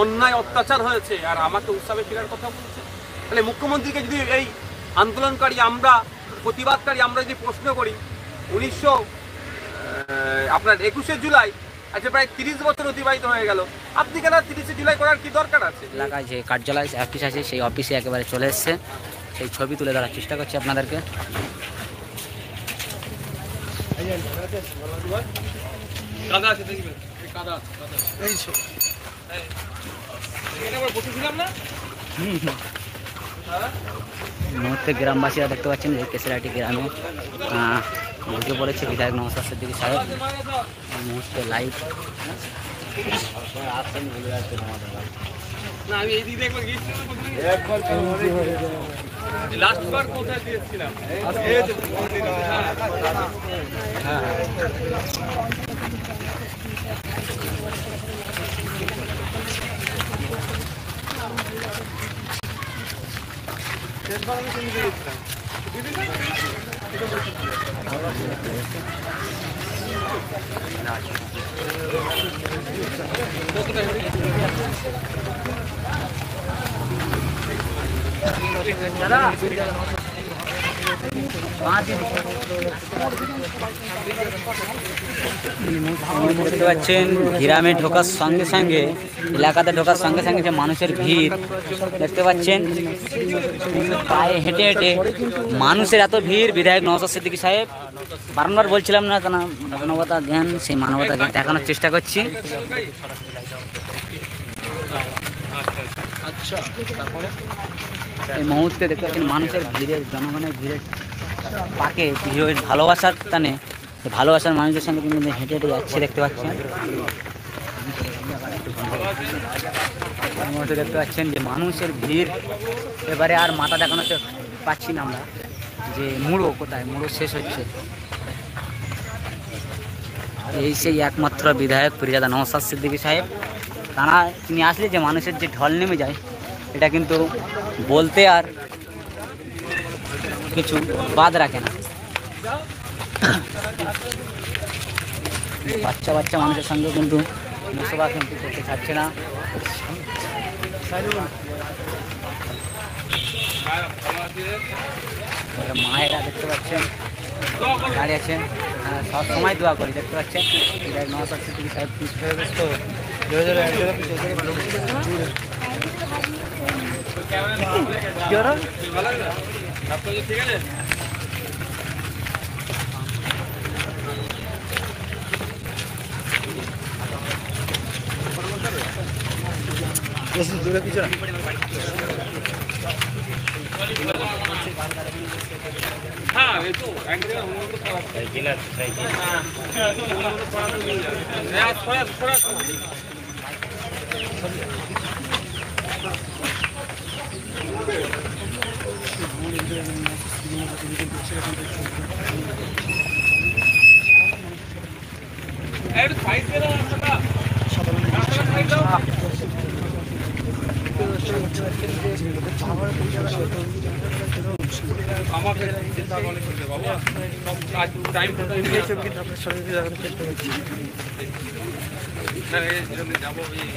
অন্যায় অত্যাচার হয়েছে আর আমাকে উৎসবে ফেরার কথা বলছে। তাহলে মুখ্যমন্ত্রীকে যদি এই আন্দোলনকারী আমরা, প্রতিবাদকারী আমরা যদি প্রশ্ন করি, 21 জুলাই আচ্ছা প্রায় 30 বছর অতিবাহিত হয়ে গেল, আপনি কেন 30 জুলাই করার কি দরকার আছে? এলাকায় যে কার্যালয় অফিস আছে সেই অফিসে একেবারে চলে এসছে, সেই ছবি তুলে ধরার চেষ্টা করছি আপনাদেরকে। মুহূর্তে গ্রামবাসীরা দেখতে পাচ্ছেন যে কেশরাটি গ্রামে ঢুকে পড়েছে বিধায়ক নওশাদ সিদ্দিকী সাহেব। মুহূর্তে লাইভ দেখতে পাচ্ছেন গ্রামে ঢোকার সঙ্গে সঙ্গে, এলাকাতে ঢোকার সঙ্গে সঙ্গে যে মানুষের ভিড় দেখতে পাচ্ছেন, পায়ে হেঁটে হেঁটে মানুষের এত ভিড়। বিধায়ক নওশাদ সিদ্দিকী সাহেব বারংবার বলছিলাম না কেন মানবতা জ্ঞান, সেই মানবতা জ্ঞান দেখানোর চেষ্টা করছি। এই মুহূর্তে দেখতে পাচ্ছেন মানুষের ভিড়ের, জনগণের ভিড়ের পাকে ভালোবাসার টানে ভালোবাসার মানুষদের সঙ্গে কিন্তু হেঁটে হেঁটে যাচ্ছে দেখতে পাচ্ছেন। দেখতে পাচ্ছেন যে মানুষের ভিড়, এবারে আর মাথা দেখানো পাচ্ছি না আমরা যে মুড়ো কোথায়, মুড়ো শেষ হচ্ছে। এই সেই একমাত্র বিধায়ক পীরজাদা নওশাদ সিদ্দিকী সাহেব, তিনি আসলে যে মানুষের যে ঢল নেমে যায় এটা কিন্তু বলতে আর কিছু বাদ রাখে না। বাচ্চা বাচ্চা মানুষের সঙ্গে কিন্তু বসবাস কিন্তু করতে চাচ্ছে না। মায়েরা দেখতে পাচ্ছেন দাঁড়িয়ে আছেন, সব সময় দোয়া করি দেখতে পাচ্ছেন। নওশাদ সিদ্দিকী সাহেব ঠিক আছে। আমাকে চিন্তা মনে করতে বাবা আজ টাইম তো নিয়েছে কিন্তু আপনার শরীরে লাগানো চেষ্টা করছি না এই জন্য যাব এই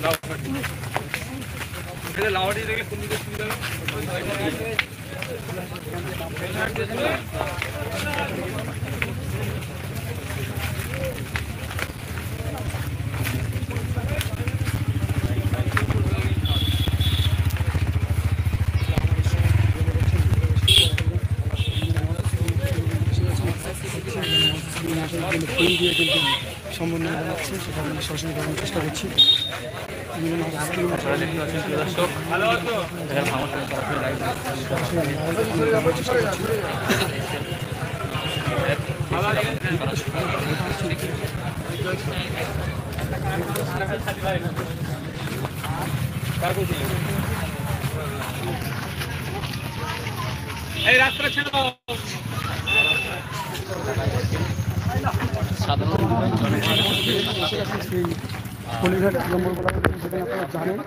লাউডি এটা লাউডি দেখলে কোন দিকে সুবিধা হবে ফুল দিয়ে কিন্তু সম্বন্ধ জানাচ্ছে, সেটা আমি সরাসরি দেখানোর চেষ্টা করছি। এই রাস্তা ছেড়ে দাও। পলিঘাট 1 নম্বর বলা যেখানে আপনারা জানেন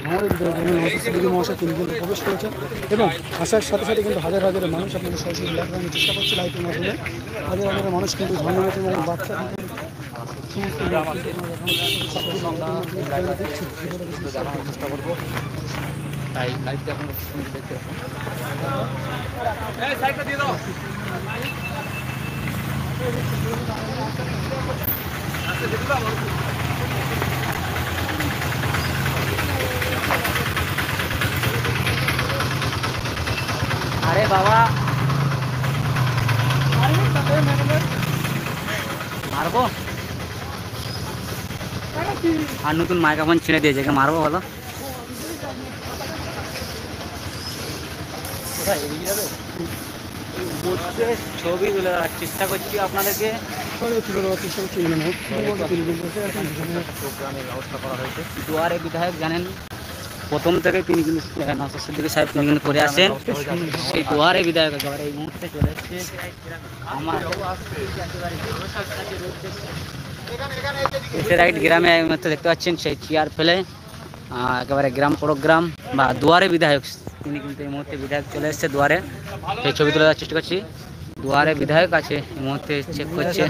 আমাদের নওশাদ সিদ্দিকী মহাশয় তিনি কিন্তু প্রবেশ করেছেন এবং আসার সাথে সাথে কিন্তু হাজার হাজার মানুষ আপনাদের সরাসরি লাইভ দেখানোর চেষ্টা করছে। লাইভের মাধ্যমে হাজার হাজার মানুষ কিন্তু ধর্মমত এবং বাচ্চা সমস্ত গ্রামবাসীর জানানোর চেষ্টা করবো। তাই লাইভটা এখন দেখতে পাচ্ছেন। আরে বাবা মারবো, আর নতুন মাইক্রোফোন ছিঁড়ে দিয়েছে, একে মারবো বলো। ছবি তুলে দেওয়ার চেষ্টা করছি আপনাদেরকে। দুয়ারে বিধায়ক জানেন প্রথম থেকে তিনি কিন্তু নওশাদ সিদ্দিকী সাহেব তিনি কিন্তু করে আসেন। সেই দুয়ারে বিধায়ক একেবারে এই মুহূর্তে চলে এসছে আমার রাইট গ্রামে এই মুহূর্তে দেখতে পাচ্ছেন সেই চেয়ার ফেলে একেবারে গ্রাম প্রোগ্রাম বা দুয়ারে বিধায়ক তিনি কিন্তু এই মুহূর্তে বিধায়ক চলে এসছে দুয়ারে। সেই ছবি তুলে দেওয়ার চেষ্টা করছি। দুয়ারে বিধায়ক আছে এই মুহূর্তে চেক করছে।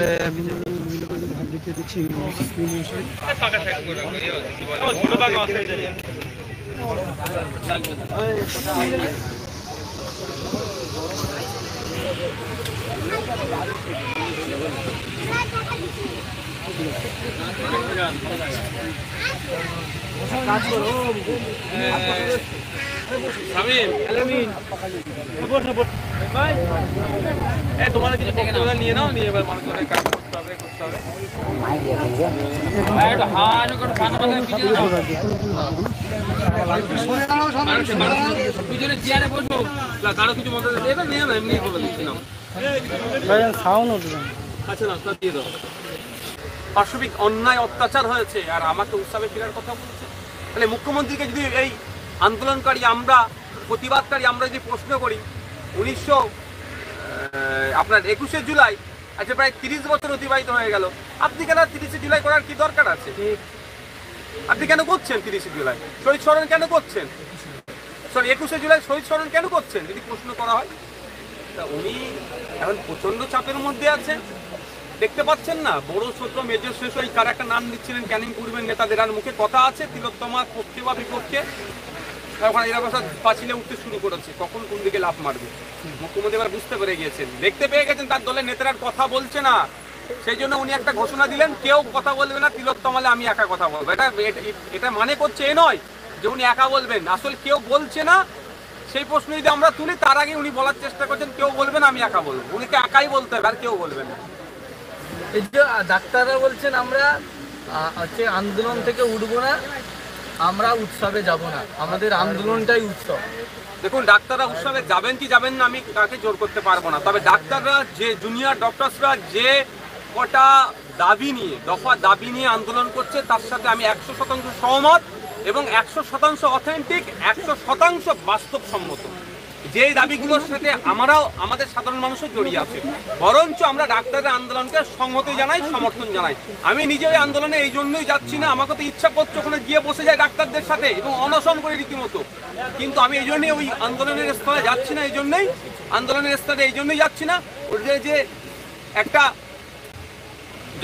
তোমার কিছু বক্তব্য নিয়ে নাও, নিয়ে এবার মানুষজনের কাজ করতে হবে। পিছনে চেয়ারে বসবো, কারো কিছু মতো এবার নিয়ে এমনি বলে দিচ্ছি না। আচ্ছা না দিয়ে দাও। পাশবিক অন্যায় অত্যাচার হয়েছে আর আমাকে উৎসবে ফেরার কথা বলছে। তাহলে মুখ্যমন্ত্রীকে যদি এই আন্দোলনকারী আমরা, প্রতিবাদকারী আমরা যদি প্রশ্ন করি, 21 জুলাই আচ্ছা প্রায় 30 বছর অতিবাহিত হয়ে গেল, আপনি কেন 30 জুলাই করার কি দরকার আছে? আপনি কেন করছেন 30 জুলাই শহীদ স্মরণ কেন করছেন? 21 জুলাই শহীদ স্মরণ কেন করছেন যদি প্রশ্ন করা হয়? তা উনি এখন প্রচন্ড চাপের মধ্যে আছেন, দেখতে পাচ্ছেন না? বড় ছোট মেজর শেষ ওই কার একটা নাম দিচ্ছিলেন ক্যানিং পূর্বের নেতাদের, আর মুখে কথা আছে তিলোত্তমার পক্ষে বা বিপক্ষে। ওখানে এরা কথা পাঁচিলে উঠতে শুরু করেছে, কখন কোন দিকে লাফ মারবে। মুখ্যমন্ত্রী এবার বুঝতে পেরে গিয়েছেন, দেখতে পেয়ে গেছেন তার দলের নেতারা কথা বলছে না, সেই জন্য উনি একটা ঘোষণা দিলেন কেউ কথা বলবে না, তিলোত্তমালে আমি একা কথা বলবো। এটা মানে করছে এ নয় যে উনি একা বলবেন, আসলে কেউ বলছে না সেই প্রশ্ন যদি আমরা তুলি তার আগে উনি বলার চেষ্টা করছেন কেউ বলবে না আমি একা বলবো। উনিকে একাই বলতে হবে আর কেউ বলবে না। এই যে ডাক্তাররা বলছেন আমরা আন্দোলন থেকে উঠবো না, আমরা উৎসবে যাব না, আমাদের আন্দোলনটাই উৎসব। দেখুন, ডাক্তাররা উৎসবে যাবেন কি যাবেন না আমি তাকে জোর করতে পারবো না, তবে ডাক্তাররা যে জুনিয়র ডক্টরসরা যে কটা দাবি নিয়ে দফা দাবি নিয়ে আন্দোলন করছে তার সাথে আমি 100% সহমত এবং 100% অথেন্টিক, 100% বাস্তবসম্মত। যেই দাবিগুলোর সাথে আমরাও আমাদের সাধারণ মানুষও জড়িয়ে আছে, বরঞ্চ আমরা ডাক্তারদের আন্দোলনকে সংহতি জানাই, সমর্থন জানাই। আমি নিজে ওই আন্দোলনে এই জন্যই যাচ্ছি না, আমাকে তো ইচ্ছা করছে ওখানে গিয়ে বসে যায় ডাক্তারদের সাথে এবং অনশন করে রীতিমতো, কিন্তু আমি এই জন্যই ওই আন্দোলনের স্থলে যাচ্ছি না, এই জন্যই আন্দোলনের স্থলে এই জন্যই যাচ্ছি না ওদের যে একটা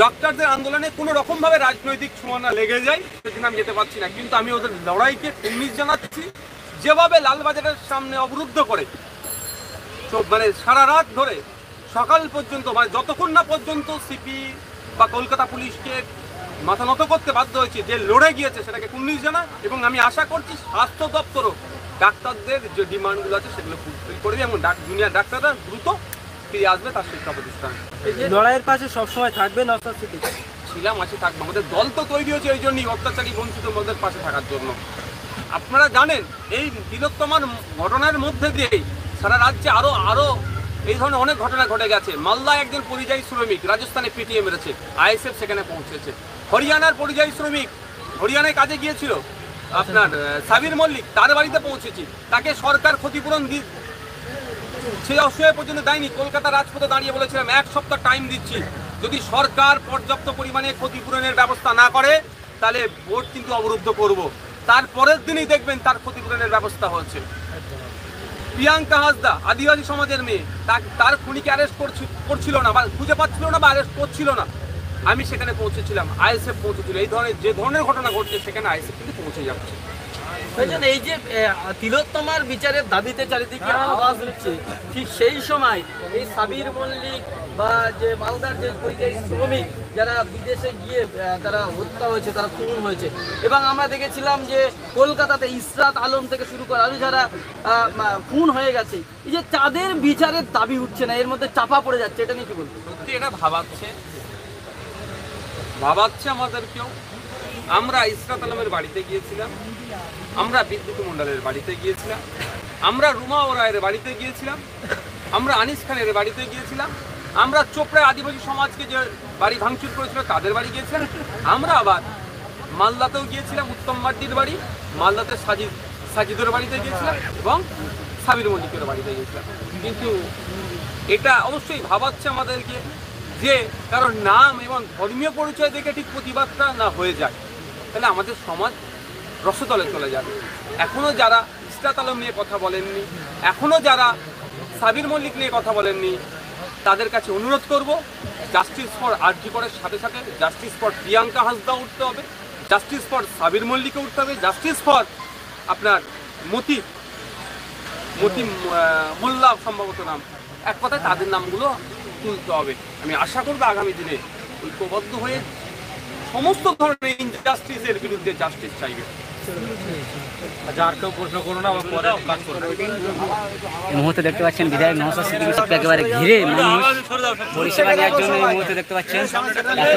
ডাক্তারদের আন্দোলনে কোনো রকমভাবে রাজনৈতিক ছোঁয়া লেগে যায় সেদিন আমি যেতে পারছি না, কিন্তু আমি ওদের লড়াইকে কুর্নিশ জানাচ্ছি। যেভাবে লালবাজারের সামনে অবরুদ্ধ করে মানে সারা রাত ধরে সকাল পর্যন্ত, মানে যতক্ষণ না পর্যন্ত সিপি বা কলকাতা পুলিশকে মাথা নত করতে বাধ্য হয়েছে, যে লড়ে গিয়েছে সেটাকে কুর্নিশ জানা, এবং আমি আশা করছি স্বাস্থ্য দপ্তরও ডাক্তারদের যে ডিমান্ডগুলো আছে সেগুলো ফুলফিল করবে এবং জুনিয়র ডাক্তাররা দ্রুত ফিরে আসবে তার শিক্ষা প্রতিষ্ঠান। লড়াইয়ের পাশে সবসময় থাকবে নওশাদ সিদ্দিকী। ছিলাম, আছে, থাকবো। আমাদের দল তো তৈরি হয়েছে এই জন্যই, অত্যাচারী বঞ্চিত মদের পাশে থাকার জন্য। আপনারা জানেন এই তিলোত্তমার ঘটনার মধ্যে দিয়েই সারা রাজ্যে আরো এই ধরনের অনেক ঘটনা ঘটে গেছে। মালদায় একজন পরিযায়ী শ্রমিক রাজস্থানে পিটিয়ে মেরেছে, আইএসএফ সেখানে পৌঁছেছে। হরিয়ানার পরিযায়ী শ্রমিক হরিয়ানায় কাজে গিয়েছিল আপনার সাবির মল্লিক, তার বাড়িতে পৌঁছেছি, তাকে সরকার ক্ষতিপূরণ সে অসহায় পর্যন্ত দেয়নি। কলকাতা রাজপথে দাঁড়িয়ে বলেছিলাম 1 সপ্তাহ টাইম দিচ্ছি, যদি সরকার পর্যাপ্ত পরিমাণে ক্ষতিপূরণের ব্যবস্থা না করে তাহলে ভোট কিন্তু অবরুদ্ধ করব। তারপরের দিনই দেখবেন তার ক্ষতিপূরণের ব্যবস্থা হচ্ছে। প্রিয়াঙ্কা হাসদা আদিবাসী সমাজের মেয়ে, তার খুনিকে অ্যারেস্ট করছিল না বা খুঁজে পাচ্ছিল না বা অ্যারেস্ট করছিল না, আমি সেখানে পৌঁছেছিলাম, আইএসএফ পৌঁছেছিল। এই ধরনের যে ধরনের ঘটনা ঘটছে সেখানে আইএসএফ কিন্তু পৌঁছে যাচ্ছে। ভাইজান, এই যে তিলোত্তমার বিচারের দাবিতে চারিদিকে আওয়াজ উঠছে, ঠিক সেই সময় এই সাবির মল্লিক বা যে মালদার যে পরিযায়ী শ্রমিক যারা বিদেশে গিয়ে তারা হত্যা হয়েছে, তারা খুন হয়েছে, এবং আমরা দেখেছিলাম যে কলকাতাতে ইসরাত আলম থেকে শুরু করে আরও যারা খুন হয়ে গেছে, এই যে তাদের বিচারের দাবি উঠছে না, এর মধ্যে চাপা পড়ে যাচ্ছে, এটা নিয়ে কি বলবো? সত্যি এটা ভাবাচ্ছে আমাদেরকেও। আমরা ইসরাত আলমের বাড়িতে গিয়েছিলাম, আমরা বিদ্যুৎ মণ্ডলের বাড়িতে গিয়েছিলাম, আমরা রুমা ওরায়ের বাড়িতে গিয়েছিলাম, আমরা আনিস খানের বাড়িতে গিয়েছিলাম, আমরা চোপড়া আদিবাসী সমাজকে যে বাড়ি ভাঙচুর করেছিল তাদের বাড়ি গিয়েছিলাম, আমরা আবার মালদাতেও গিয়েছিলাম, উত্তম মার্ডির বাড়ি, মালদাতে সাজিদের বাড়িতে গিয়েছিলাম এবং সাবির মল্লিকের বাড়িতে গিয়েছিলাম। কিন্তু এটা অবশ্যই ভাবাচ্ছে আমাদেরকে যে কারণ নাম এবং ধর্মীয় পরিচয় দেখে ঠিক প্রতিবাদটা না হয়ে যায়, তাহলে আমাদের সমাজ রসতলে চলে যাবে। এখনও যারা ইসরাত আলম নিয়ে কথা বলেননি, এখনও যারা সাবির মল্লিক নিয়ে কথা বলেননি, তাদের কাছে অনুরোধ করব, জাস্টিস ফর আরজি করের সাথে সাথে জাস্টিস ফর প্রিয়াঙ্কা হাসদা উঠতে হবে, জাস্টিস ফর সাবির মল্লিকে উঠতে হবে, জাস্টিস ফর আপনার মতি মোল্লা সম্ভবত নাম, এক কথায় তাদের নামগুলো তুলতে হবে। আমি আশা করব আগামী দিনে ঐক্যবদ্ধ হয়ে সমস্ত ধরনের ইনজাস্টিসের বিরুদ্ধে জাস্টিস চাইবে। আর কেউ প্রশ্ন করো না, আবার পরে কাজ করো। এই মুহূর্তে দেখতে পাচ্ছেন বিধায়ক নওশাদ সিদ্দিকীকে একেবারে ঘিরে মানুষ পরিষেবা দেওয়ার জন্য এই মুহূর্তে দেখতে পাচ্ছেন এত